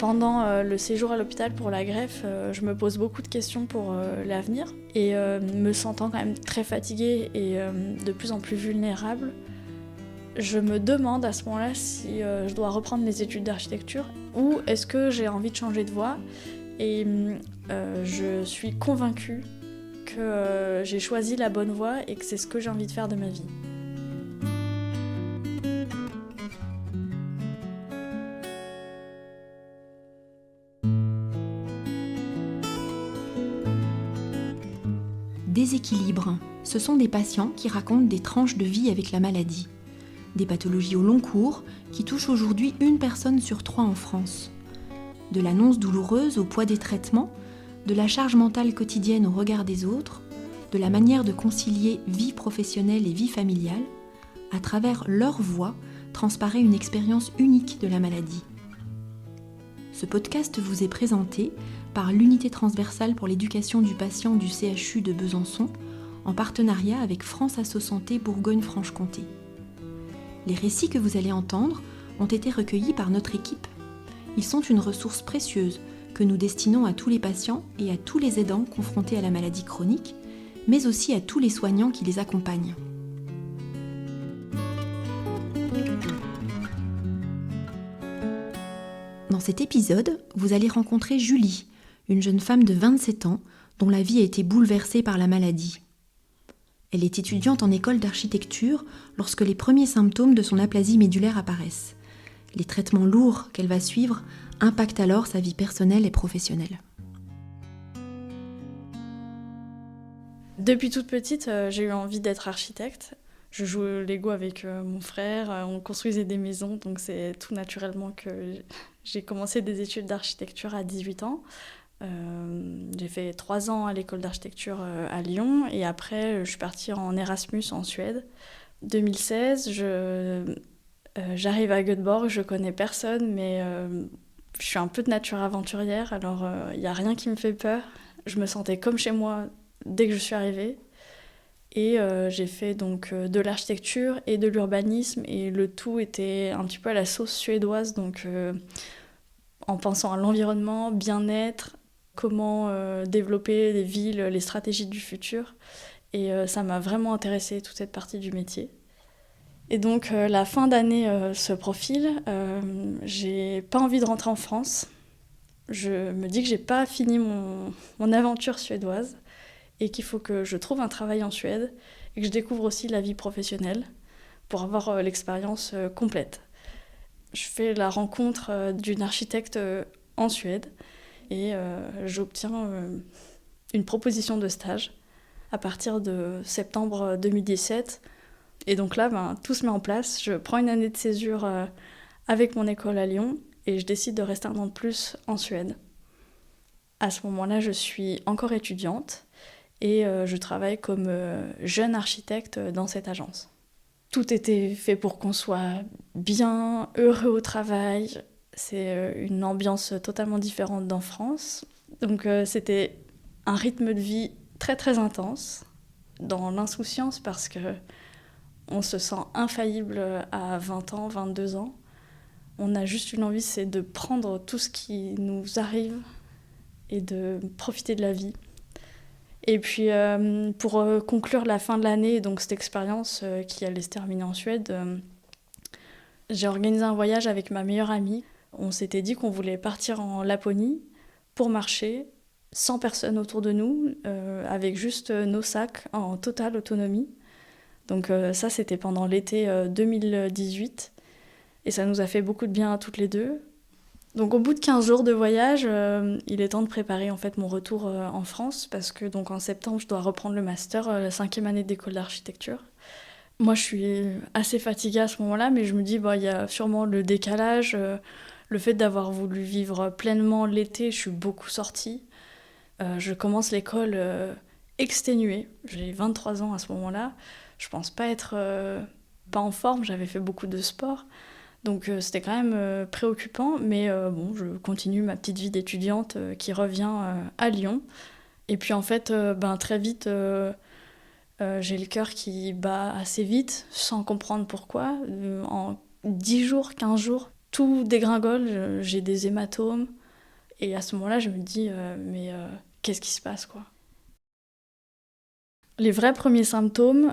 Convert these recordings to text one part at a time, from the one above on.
Pendant le séjour à l'hôpital pour la greffe, je me pose beaucoup de questions pour l'avenir. Et me sentant quand même très fatiguée et de plus en plus vulnérable, je me demande à ce moment-là si je dois reprendre les études d'architecture ou est-ce que j'ai envie de changer de voie. Et je suis convaincue que j'ai choisi la bonne voie et que c'est ce que j'ai envie de faire de ma vie. Déséquilibre, ce sont des patients qui racontent des tranches de vie avec la maladie. Des pathologies au long cours qui touchent aujourd'hui 1 personne sur 3 en France. De l'annonce douloureuse au poids des traitements, de la charge mentale quotidienne au regard des autres, de la manière de concilier vie professionnelle et vie familiale, à travers leur voix transparaît une expérience unique de la maladie. Ce podcast vous est présenté par l'Unité transversale pour l'éducation du patient du CHU de Besançon, en partenariat avec France Asso Santé Bourgogne-Franche-Comté. Les récits que vous allez entendre ont été recueillis par notre équipe. Ils sont une ressource précieuse que nous destinons à tous les patients et à tous les aidants confrontés à la maladie chronique, mais aussi à tous les soignants qui les accompagnent. Dans cet épisode, vous allez rencontrer Julie, une jeune femme de 27 ans dont la vie a été bouleversée par la maladie. Elle est étudiante en école d'architecture lorsque les premiers symptômes de son aplasie médulaire apparaissent. Les traitements lourds qu'elle va suivre impactent alors sa vie personnelle et professionnelle. Depuis toute petite, j'ai eu envie d'être architecte. Je joue au Lego avec mon frère, on construisait des maisons, donc c'est tout naturellement que j'ai commencé des études d'architecture à 18 ans. J'ai fait 3 ans à l'école d'architecture à Lyon et après je suis partie en Erasmus en Suède. 2016, j'arrive à Göteborg, je connais personne mais je suis un peu de nature aventurière, alors il n'y a rien qui me fait peur. Je me sentais comme chez moi dès que je suis arrivée et j'ai fait donc de l'architecture et de l'urbanisme et le tout était un petit peu à la sauce suédoise, donc en pensant à l'environnement, bien-être, comment développer les villes, les stratégies du futur. Et ça m'a vraiment intéressée, toute cette partie du métier. Et donc la fin d'année se profile. J'ai pas envie de rentrer en France. Je me dis que j'ai pas fini mon aventure suédoise et qu'il faut que je trouve un travail en Suède et que je découvre aussi la vie professionnelle pour avoir l'expérience complète. Je fais la rencontre d'une architecte en Suède et j'obtiens une proposition de stage à partir de septembre 2017. Et donc là, tout se met en place. Je prends une année de césure avec mon école à Lyon et je décide de rester 1 an de plus en Suède. À ce moment-là, je suis encore étudiante et je travaille comme jeune architecte dans cette agence. Tout était fait pour qu'on soit bien, heureux au travail. C'est une ambiance totalement différente d'en France. Donc c'était un rythme de vie très très intense, dans l'insouciance parce qu'on se sent infaillible à 20 ans, 22 ans. On a juste une envie, c'est de prendre tout ce qui nous arrive et de profiter de la vie. Et puis pour conclure la fin de l'année, donc cette expérience qui allait se terminer en Suède, j'ai organisé un voyage avec ma meilleure amie. On s'était dit qu'on voulait partir en Laponie pour marcher, sans personne autour de nous, avec juste nos sacs en totale autonomie. Donc ça, c'était pendant l'été 2018 et ça nous a fait beaucoup de bien à toutes les deux. Donc au bout de 15 jours de voyage, il est temps de préparer en fait mon retour en France parce que donc en septembre, je dois reprendre le master, la 5e année d'école d'architecture. Moi, je suis assez fatiguée à ce moment-là, mais je me dis, il y a sûrement le décalage, le fait d'avoir voulu vivre pleinement l'été, je suis beaucoup sortie. Je commence l'école exténuée, j'ai 23 ans à ce moment-là. Je pense pas être pas en forme, j'avais fait beaucoup de sport. Donc c'était quand même préoccupant, mais je continue ma petite vie d'étudiante qui revient à Lyon. Et puis en fait, très vite, j'ai le cœur qui bat assez vite, sans comprendre pourquoi. En 10 jours, 15 jours, tout dégringole, j'ai des hématomes. Et à ce moment-là, je me dis, qu'est-ce qui se passe, quoi? Les vrais premiers symptômes,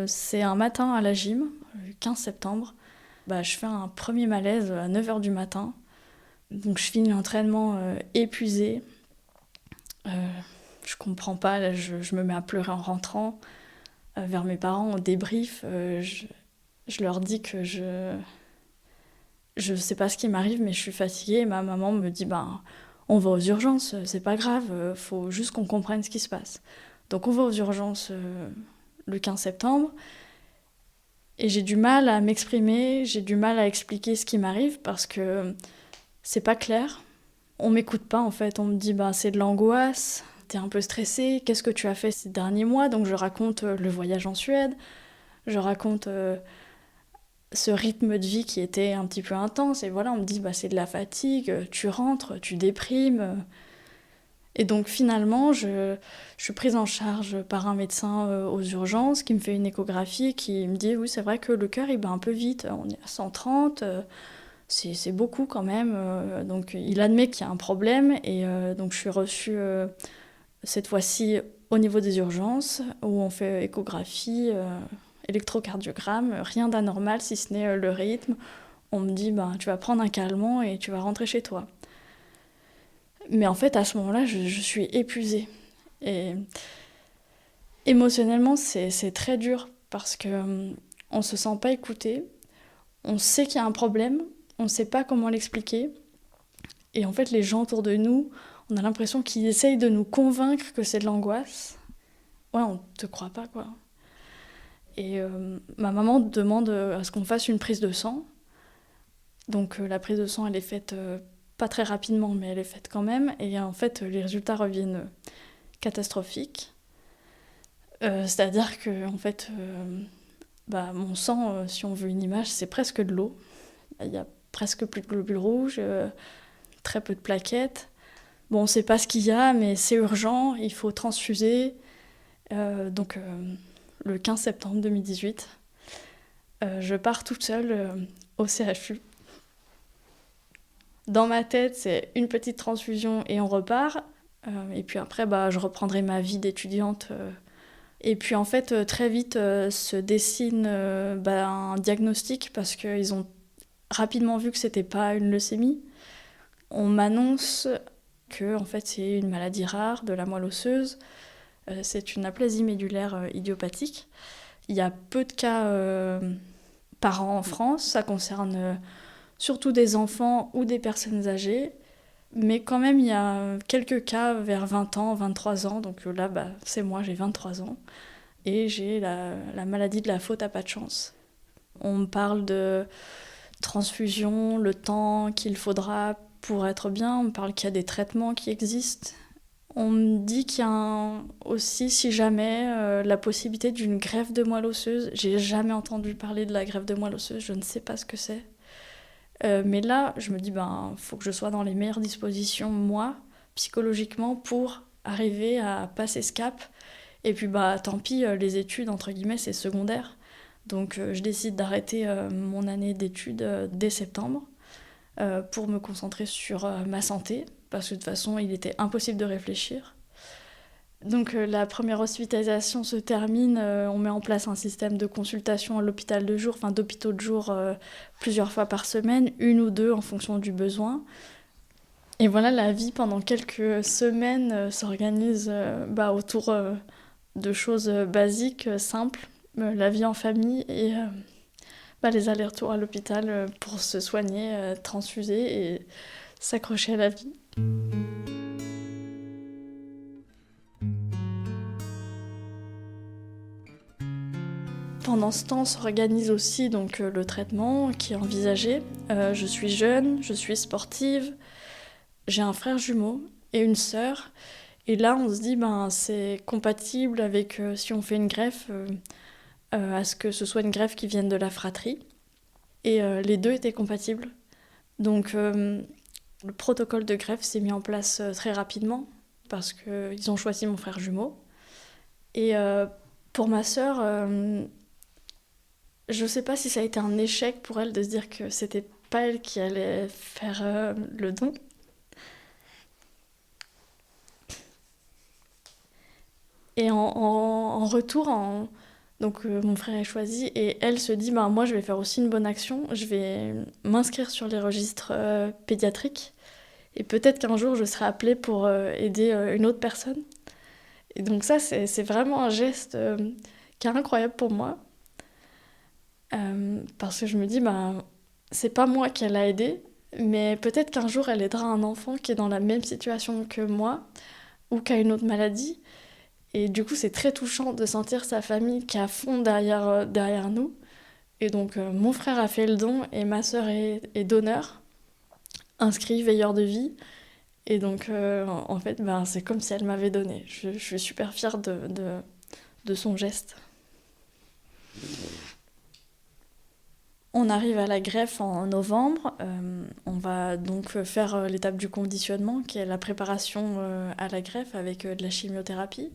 c'est un matin à la gym, le 15 septembre. Je fais un premier malaise à 9h du matin. Donc je finis l'entraînement épuisée. Je comprends pas, là, je me mets à pleurer en rentrant. Vers mes parents, on débrief. Je leur dis que je sais pas ce qui m'arrive, mais je suis fatiguée. Et ma maman me dit, on va aux urgences, c'est pas grave, faut juste qu'on comprenne ce qui se passe. Donc on va aux urgences le 15 septembre. Et j'ai du mal à m'exprimer, j'ai du mal à expliquer ce qui m'arrive parce que c'est pas clair. On m'écoute pas en fait, on me dit c'est de l'angoisse, t'es un peu stressée, qu'est-ce que tu as fait ces derniers mois? Donc je raconte le voyage en Suède, je raconte ce rythme de vie qui était un petit peu intense et voilà, on me dit c'est de la fatigue, tu rentres, tu déprimes. Et donc finalement, je suis prise en charge par un médecin aux urgences qui me fait une échographie qui me dit oui, c'est vrai que le cœur il bat un peu vite, on est à 130, c'est beaucoup quand même. Donc il admet qu'il y a un problème et donc je suis reçue cette fois-ci au niveau des urgences où on fait échographie, électrocardiogramme, rien d'anormal si ce n'est le rythme. On me dit tu vas prendre un calmant et tu vas rentrer chez toi. Mais en fait, à ce moment-là, je suis épuisée. Et émotionnellement, c'est très dur parce qu'on ne se sent pas écouté. On sait qu'il y a un problème, on ne sait pas comment l'expliquer. Et en fait, les gens autour de nous, on a l'impression qu'ils essayent de nous convaincre que c'est de l'angoisse. Ouais, on ne te croit pas, quoi. Et ma maman demande à ce qu'on fasse une prise de sang. Donc la prise de sang, elle est faite... pas très rapidement, mais elle est faite quand même. Et en fait, les résultats reviennent catastrophiques. C'est-à-dire que, en fait, mon sang, si on veut une image, c'est presque de l'eau. Il y a presque plus de globules rouges, très peu de plaquettes. Bon, on ne sait pas ce qu'il y a, mais c'est urgent, il faut transfuser. Donc, le 15 septembre 2018, je pars toute seule au CHU. Dans ma tête, c'est une petite transfusion et on repart. Et puis après, je reprendrai ma vie d'étudiante. Et puis en fait, très vite se dessine un diagnostic parce qu'ils ont rapidement vu que c'était pas une leucémie. On m'annonce que en fait, c'est une maladie rare de la moelle osseuse. C'est une aplasie médulaire idiopathique. Il y a peu de cas par an en France. Ça concerne... surtout des enfants ou des personnes âgées. Mais quand même, il y a quelques cas vers 20 ans, 23 ans. Donc là, c'est moi, j'ai 23 ans. Et j'ai la maladie de la faute à pas de chance. On me parle de transfusion, le temps qu'il faudra pour être bien. On me parle qu'il y a des traitements qui existent. On me dit qu'il y a aussi, si jamais, la possibilité d'une greffe de moelle osseuse. J'ai jamais entendu parler de la greffe de moelle osseuse, je ne sais pas ce que c'est. Mais là, je me dis, faut que je sois dans les meilleures dispositions, moi, psychologiquement, pour arriver à passer ce cap. Et puis, tant pis, les études, entre guillemets, c'est secondaire. Donc, je décide d'arrêter mon année d'études dès septembre pour me concentrer sur ma santé, parce que de toute façon, il était impossible de réfléchir. Donc la première hospitalisation se termine, on met en place un système de consultation à l'hôpital de jour, d'hôpitaux de jour plusieurs fois par semaine, une ou deux en fonction du besoin. Et voilà, la vie pendant quelques semaines s'organise autour de choses basiques, simples, la vie en famille et les allers-retours à l'hôpital pour se soigner, transfuser et s'accrocher à la vie. Pendant ce temps s'organise aussi donc, le traitement qui est envisagé. Je suis jeune, je suis sportive, j'ai un frère jumeau et une sœur. Et là, on se dit, c'est compatible avec, si on fait une greffe, à ce que ce soit une greffe qui vienne de la fratrie. Et les deux étaient compatibles. Donc, le protocole de greffe s'est mis en place très rapidement parce qu'ils ont choisi mon frère jumeau. Et pour ma sœur... je sais pas si ça a été un échec pour elle de se dire que c'était pas elle qui allait faire le don. Et en retour, donc mon frère est choisi et elle se dit bah, moi je vais faire aussi une bonne action, je vais m'inscrire sur les registres pédiatriques et peut-être qu'un jour je serai appelée pour aider une autre personne. Et donc ça c'est vraiment un geste qui est incroyable pour moi parce que je me dis bah c'est pas moi qui l'a aidée, mais peut-être qu'un jour elle aidera un enfant qui est dans la même situation que moi ou qui a une autre maladie. Et du coup, c'est très touchant de sentir sa famille qui est à fond derrière nous. Et donc, mon frère a fait le don et ma sœur est donneur, inscrit veilleur de vie. Et donc, en fait, ben, c'est comme si elle m'avait donné. Je suis super fière de son geste. On arrive à la greffe en novembre. On va donc faire l'étape du conditionnement, qui est la préparation à la greffe avec de la chimiothérapie.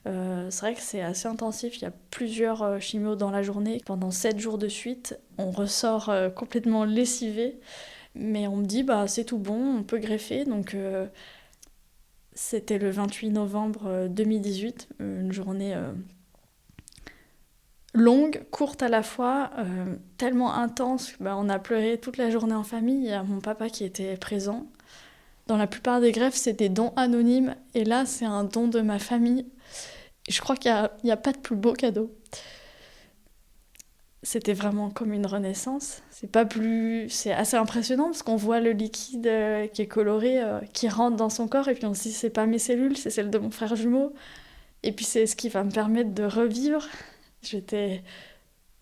C'est vrai que c'est assez intensif, il y a plusieurs chimios dans la journée. Pendant 7 jours de suite, on ressort complètement lessivé, mais on me dit bah c'est tout bon, on peut greffer. Donc c'était le 28 novembre 2018, une journée longue, courte à la fois, tellement intense que bah, on a pleuré toute la journée en famille. Il y a mon papa qui était présent. Dans la plupart des greffes, c'est des dons anonymes, et là c'est un don de ma famille. Je crois qu'il n'y a pas de plus beau cadeau. C'était vraiment comme une renaissance. C'est assez impressionnant parce qu'on voit le liquide qui est coloré, qui rentre dans son corps, et puis on se dit c'est pas mes cellules, c'est celles de mon frère jumeau. Et puis c'est ce qui va me permettre de revivre. J'étais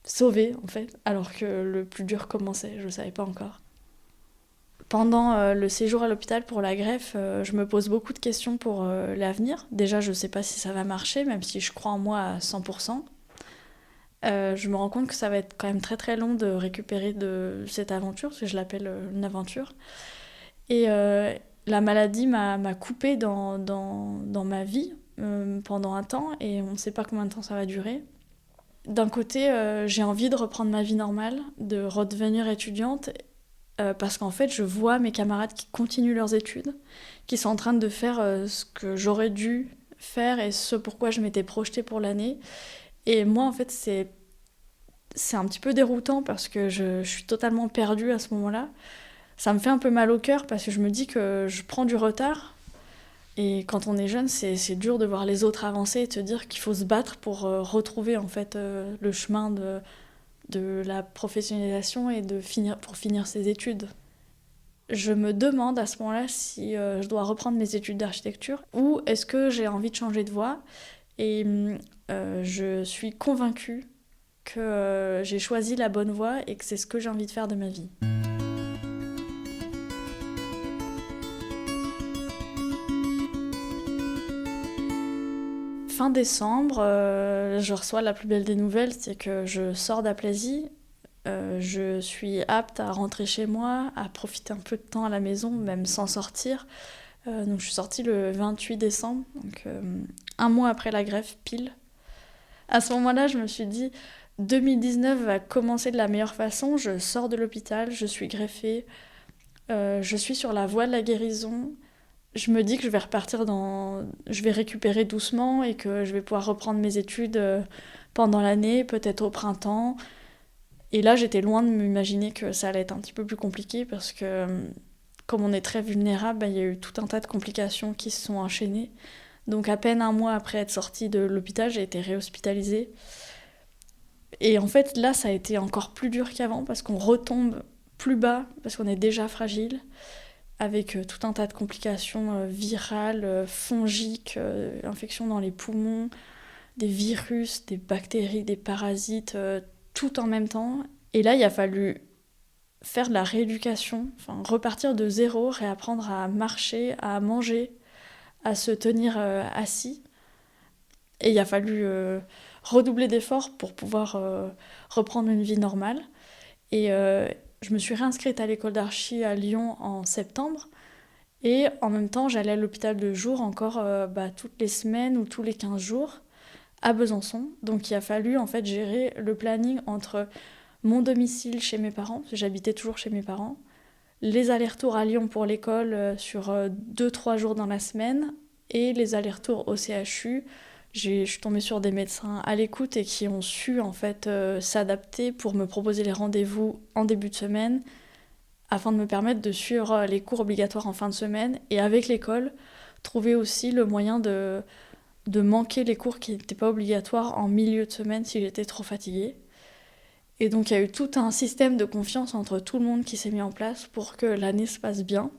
sauvée en fait, alors que le plus dur commençait, je ne savais pas encore. Pendant le séjour à l'hôpital pour la greffe, je me pose beaucoup de questions pour l'avenir. Déjà, je ne sais pas si ça va marcher, même si je crois en moi à 100%. Je me rends compte que ça va être quand même très très long de récupérer de cette aventure, parce que je l'appelle une aventure. Et la maladie m'a coupée dans ma vie pendant un temps, et on ne sait pas combien de temps ça va durer. D'un côté, j'ai envie de reprendre ma vie normale, de redevenir étudiante, parce qu'en fait, je vois mes camarades qui continuent leurs études, qui sont en train de faire ce que j'aurais dû faire et ce pourquoi je m'étais projetée pour l'année. Et moi, en fait, c'est un petit peu déroutant parce que je suis totalement perdue à ce moment-là. Ça me fait un peu mal au cœur parce que je me dis que je prends du retard. Et quand on est jeune, c'est dur de voir les autres avancer et de se dire qu'il faut se battre pour retrouver en fait le chemin de la professionnalisation et pour finir ses études. Je me demande à ce moment-là si je dois reprendre mes études d'architecture ou est-ce que j'ai envie de changer de voie. Et je suis convaincue que j'ai choisi la bonne voie et que c'est ce que j'ai envie de faire de ma vie. Fin décembre, je reçois la plus belle des nouvelles, c'est que je sors d'Aplasie. Je suis apte à rentrer chez moi, à profiter un peu de temps à la maison, même sans sortir. Donc je suis sortie le 28 décembre, donc un mois après la greffe, pile. À ce moment-là, je me suis dit, 2019 va commencer de la meilleure façon. Je sors de l'hôpital, je suis greffée, je suis sur la voie de la guérison. Je me dis que je vais récupérer doucement et que je vais pouvoir reprendre mes études pendant l'année, peut-être au printemps. Et là, j'étais loin de m'imaginer que ça allait être un petit peu plus compliqué parce que, comme on est très vulnérable, il y a eu tout un tas de complications qui se sont enchaînées. Donc, à peine un mois après être sortie de l'hôpital, j'ai été réhospitalisée. Et en fait, là, ça a été encore plus dur qu'avant parce qu'on retombe plus bas, parce qu'on est déjà fragile, avec tout un tas de complications virales, fongiques, infections dans les poumons, des virus, des bactéries, des parasites, tout en même temps. Et là, il a fallu faire de la rééducation, enfin, repartir de zéro, réapprendre à marcher, à manger, à se tenir assis. Et il a fallu redoubler d'efforts pour pouvoir reprendre une vie normale. Et je me suis réinscrite à l'école d'archi à Lyon en septembre. Et en même temps, j'allais à l'hôpital de jour encore toutes les semaines ou tous les 15 jours à Besançon. Donc il a fallu en fait gérer le planning entre mon domicile chez mes parents, parce que j'habitais toujours chez mes parents, les allers-retours à Lyon pour l'école sur 2-3 jours dans la semaine, et les allers-retours au CHU. Je suis tombée sur des médecins à l'écoute et qui ont su en fait s'adapter pour me proposer les rendez-vous en début de semaine afin de me permettre de suivre les cours obligatoires en fin de semaine, et avec l'école, trouver aussi le moyen de manquer les cours qui n'étaient pas obligatoires en milieu de semaine si j'étais trop fatiguée. Et donc il y a eu tout un système de confiance entre tout le monde qui s'est mis en place pour que l'année se passe bien.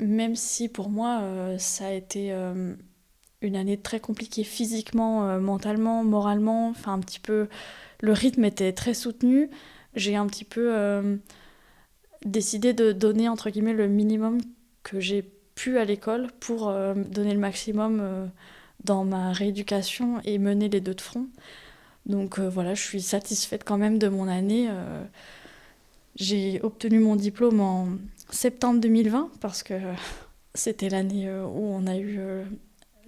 Même si pour moi ça a été une année très compliquée physiquement, mentalement, moralement, enfin un petit peu, le rythme était très soutenu. J'ai un petit peu décidé de donner entre guillemets le minimum que j'ai pu à l'école pour donner le maximum dans ma rééducation et mener les deux de front. Donc voilà, je suis satisfaite quand même de mon année. J'ai obtenu mon diplôme en septembre 2020 parce que c'était l'année où on a eu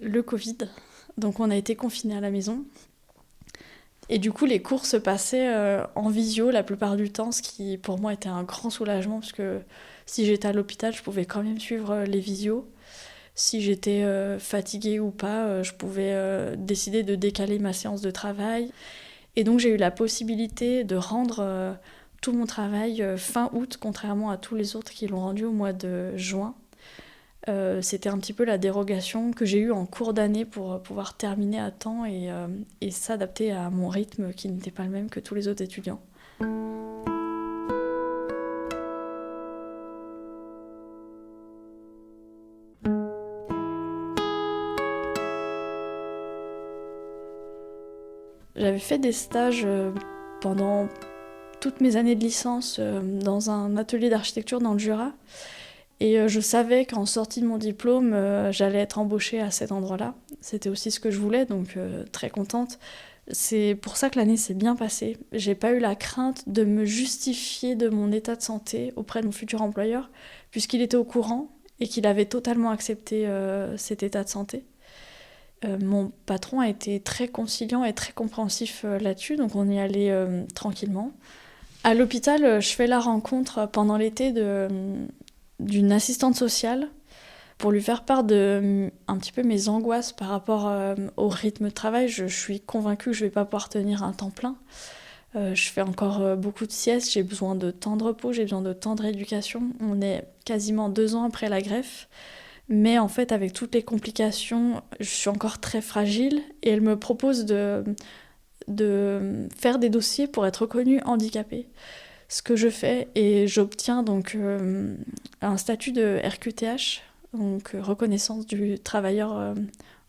le Covid. Donc on a été confinés à la maison. Et du coup, les cours se passaient en visio la plupart du temps, ce qui pour moi était un grand soulagement parce que si j'étais à l'hôpital, je pouvais quand même suivre les visios. Si j'étais fatiguée ou pas, je pouvais décider de décaler ma séance de travail. Et donc j'ai eu la possibilité de rendre tout mon travail fin août, contrairement à tous les autres qui l'ont rendu au mois de juin. C'était un petit peu la dérogation que j'ai eue en cours d'année pour pouvoir terminer à temps et s'adapter à mon rythme qui n'était pas le même que tous les autres étudiants. J'avais fait des stages pendant toutes mes années de licence dans un atelier d'architecture dans le Jura. Et je savais qu'en sortie de mon diplôme, j'allais être embauchée à cet endroit-là. C'était aussi ce que je voulais, donc très contente. C'est pour ça que l'année s'est bien passée. J'ai pas eu la crainte de me justifier de mon état de santé auprès de mon futur employeur, puisqu'il était au courant et qu'il avait totalement accepté cet état de santé. Mon patron a été très conciliant et très compréhensif là-dessus, donc on y allait tranquillement. À l'hôpital, je fais la rencontre pendant l'été d'une assistante sociale pour lui faire part de un petit peu mes angoisses par rapport au rythme de travail. Je suis convaincue que je ne vais pas pouvoir tenir un temps plein. Je fais encore beaucoup de siestes, j'ai besoin de temps de repos, j'ai besoin de temps de rééducation. On est quasiment 2 ans après la greffe. Mais en fait, avec toutes les complications, je suis encore très fragile et elle me propose de faire des dossiers pour être reconnue handicapée. Ce que je fais, et j'obtiens donc un statut de RQTH, donc reconnaissance du travailleur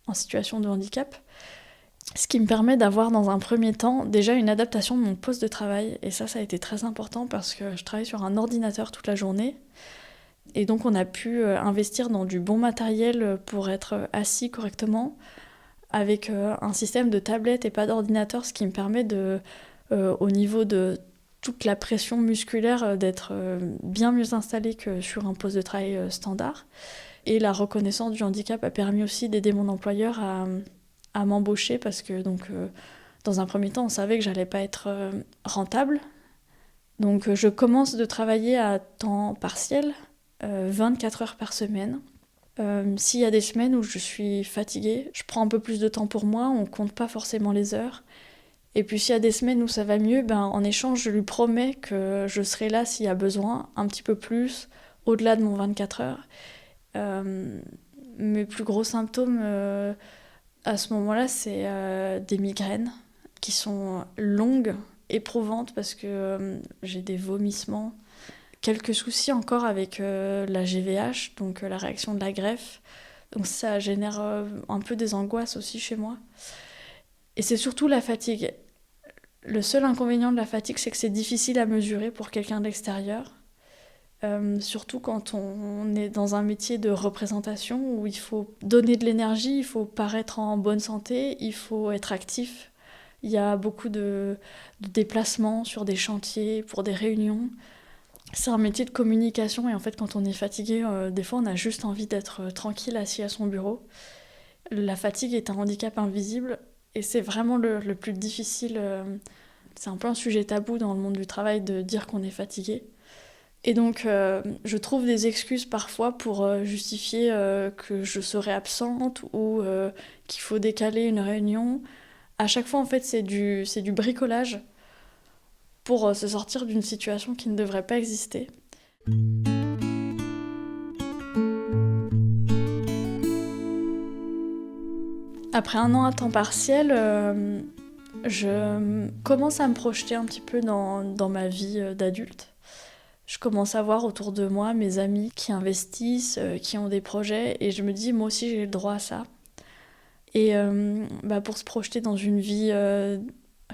en situation de handicap, ce qui me permet d'avoir dans un premier temps déjà une adaptation de mon poste de travail. Et ça a été très important parce que je travaille sur un ordinateur toute la journée. Et donc on a pu investir dans du bon matériel pour être assis correctement, avec un système de tablette et pas d'ordinateur, ce qui me permet au niveau de toute la pression musculaire, d'être bien mieux installée que sur un poste de travail standard. Et la reconnaissance du handicap a permis aussi d'aider mon employeur à m'embaucher parce que donc, dans un premier temps, on savait que j'allais pas être rentable. Donc je commence de travailler à temps partiel, 24 heures par semaine. S'il y a des semaines où je suis fatiguée, je prends un peu plus de temps pour moi, on compte pas forcément les heures. Et puis s'il y a des semaines où ça va mieux, en échange, je lui promets que je serai là s'il y a besoin, un petit peu plus, au-delà de mon 24 heures. Mes plus gros symptômes à ce moment-là, c'est des migraines qui sont longues, éprouvantes, parce que j'ai des vomissements. Quelques soucis encore avec la GVH, donc la réaction de la greffe. Donc ça génère un peu des angoisses aussi chez moi. Et c'est surtout la fatigue. Le seul inconvénient de la fatigue, c'est que c'est difficile à mesurer pour quelqu'un de l'extérieur. Surtout quand on est dans un métier de représentation où il faut donner de l'énergie, il faut paraître en bonne santé, il faut être actif. Il y a beaucoup de déplacements sur des chantiers, pour des réunions. C'est un métier de communication et en fait quand on est fatigué, des fois on a juste envie d'être tranquille assis à son bureau. La fatigue est un handicap invisible et c'est vraiment le plus difficile c'est un peu un sujet tabou dans le monde du travail de dire qu'on est fatigué. Et donc, je trouve des excuses parfois pour justifier que je serai absente ou qu'il faut décaler une réunion. À chaque fois, en fait, c'est du bricolage pour se sortir d'une situation qui ne devrait pas exister. Après un an à temps partiel, je commence à me projeter un petit peu dans ma vie d'adulte. Je commence à voir autour de moi mes amis qui investissent, qui ont des projets, et je me dis, moi aussi j'ai le droit à ça. Et pour se projeter dans une vie,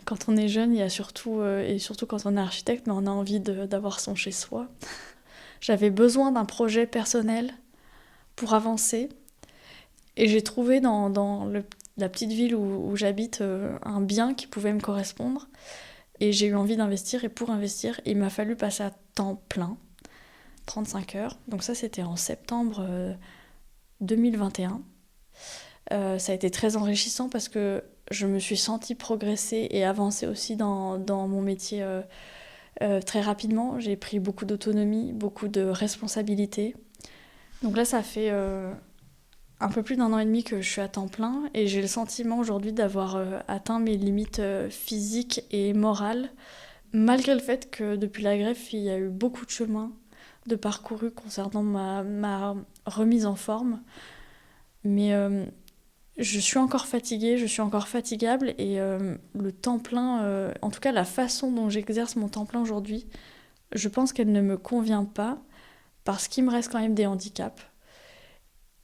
quand on est jeune, il y a surtout, et surtout quand on est architecte, mais on a envie d'avoir son chez-soi. J'avais besoin d'un projet personnel pour avancer, et j'ai trouvé dans la petite ville où j'habite un bien qui pouvait me correspondre. Et j'ai eu envie d'investir, et pour investir, il m'a fallu passer à temps plein, 35 heures. Donc ça, c'était en septembre 2021. Ça a été très enrichissant parce que je me suis sentie progresser et avancer aussi dans mon métier très rapidement. J'ai pris beaucoup d'autonomie, beaucoup de responsabilités. Donc là, ça fait un peu plus d'un an et demi que je suis à temps plein, et j'ai le sentiment aujourd'hui d'avoir atteint mes limites physiques et morales, malgré le fait que depuis la greffe, il y a eu beaucoup de chemin de parcouru concernant ma remise en forme. Mais je suis encore fatiguée, je suis encore fatigable, et le temps plein, en tout cas la façon dont j'exerce mon temps plein aujourd'hui, je pense qu'elle ne me convient pas, parce qu'il me reste quand même des handicaps.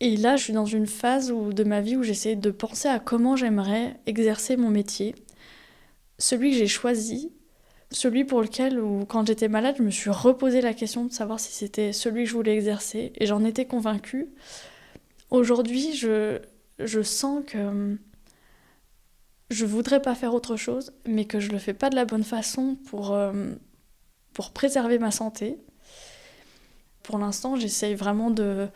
Et là, je suis dans une phase de ma vie où j'essaie de penser à comment j'aimerais exercer mon métier. Celui que j'ai choisi, celui pour lequel, quand j'étais malade, je me suis reposé la question de savoir si c'était celui que je voulais exercer, et j'en étais convaincue. Aujourd'hui, je sens que je voudrais pas faire autre chose, mais que je le fais pas de la bonne façon pour préserver ma santé. Pour l'instant, j'essaye vraiment de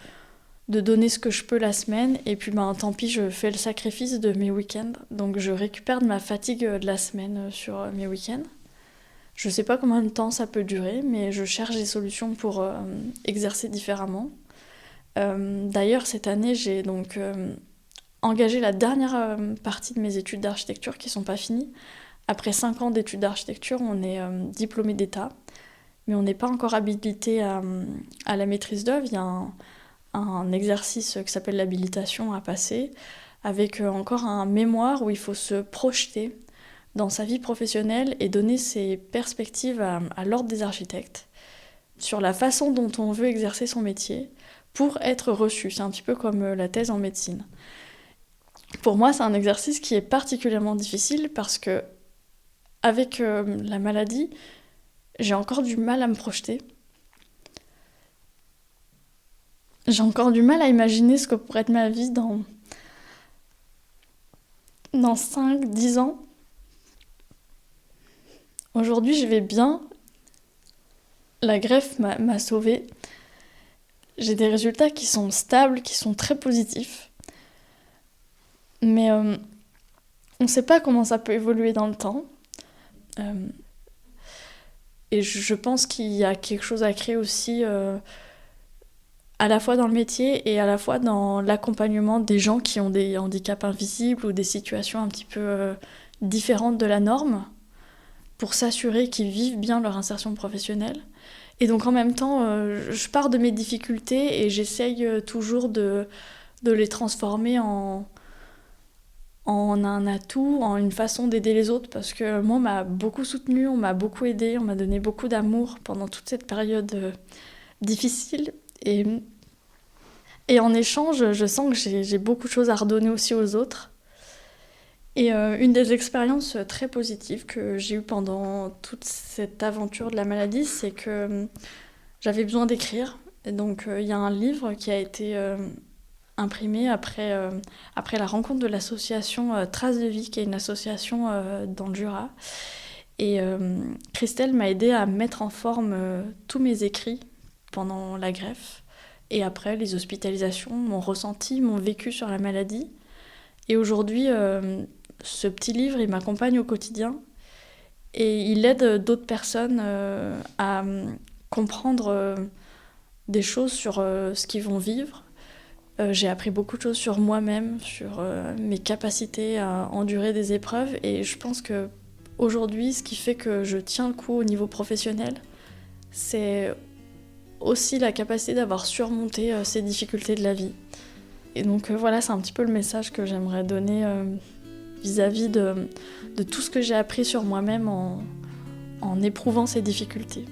donner ce que je peux la semaine, et puis tant pis, je fais le sacrifice de mes week-ends, donc je récupère de ma fatigue de la semaine sur mes week-ends. Je sais pas combien de temps ça peut durer, mais je cherche des solutions pour exercer différemment. D'ailleurs, cette année, j'ai donc engagé la dernière partie de mes études d'architecture qui sont pas finies. Après 5 ans d'études d'architecture, on est diplômé d'État, mais on n'est pas encore habilité à la maîtrise d'œuvre. Il y a un exercice qui s'appelle l'habilitation à passer, avec encore un mémoire où il faut se projeter dans sa vie professionnelle et donner ses perspectives à l'ordre des architectes sur la façon dont on veut exercer son métier pour être reçu. C'est un petit peu comme la thèse en médecine. Pour moi, c'est un exercice qui est particulièrement difficile parce que, avec la maladie, j'ai encore du mal à me projeter. J'ai encore du mal à imaginer ce que pourrait être ma vie dans 5, 10 ans. Aujourd'hui, je vais bien. La greffe m'a sauvée. J'ai des résultats qui sont stables, qui sont très positifs. Mais on ne sait pas comment ça peut évoluer dans le temps. Et je pense qu'il y a quelque chose à créer aussi, à la fois dans le métier et à la fois dans l'accompagnement des gens qui ont des handicaps invisibles ou des situations un petit peu différentes de la norme, pour s'assurer qu'ils vivent bien leur insertion professionnelle. Et donc en même temps, je pars de mes difficultés et j'essaye toujours de les transformer en un atout, en une façon d'aider les autres, parce que moi, on m'a beaucoup soutenue, on m'a beaucoup aidée, on m'a donné beaucoup d'amour pendant toute cette période difficile. Et en échange, je sens que j'ai beaucoup de choses à redonner aussi aux autres. Et une des expériences très positives que j'ai eues pendant toute cette aventure de la maladie, c'est que j'avais besoin d'écrire. Et donc il y a un livre qui a été imprimé après la rencontre de l'association Traces de Vie, qui est une association dans le Jura. Et Christelle m'a aidée à mettre en forme tous mes écrits pendant la greffe. Et après, les hospitalisations, mon ressenti, mon vécu sur la maladie. Et aujourd'hui, ce petit livre, il m'accompagne au quotidien. Et il aide d'autres personnes à comprendre des choses sur ce qu'ils vont vivre. J'ai appris beaucoup de choses sur moi-même, sur mes capacités à endurer des épreuves. Et je pense que aujourd'hui, ce qui fait que je tiens le coup au niveau professionnel, c'est aussi la capacité d'avoir surmonté ces difficultés de la vie. Et donc voilà, c'est un petit peu le message que j'aimerais donner vis-à-vis de tout ce que j'ai appris sur moi-même en éprouvant ces difficultés.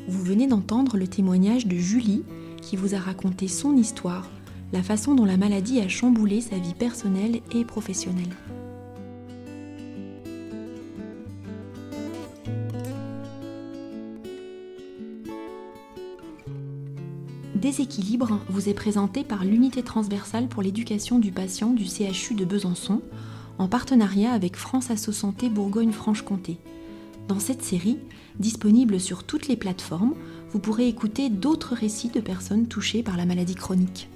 Vous venez d'entendre le témoignage de Julie qui vous a raconté son histoire, la façon dont la maladie a chamboulé sa vie personnelle et professionnelle. Déséquilibre vous est présenté par l'Unité transversale pour l'éducation du patient du CHU de Besançon, en partenariat avec France Asso Santé Bourgogne-Franche-Comté. Dans cette série, disponible sur toutes les plateformes, vous pourrez écouter d'autres récits de personnes touchées par la maladie chronique.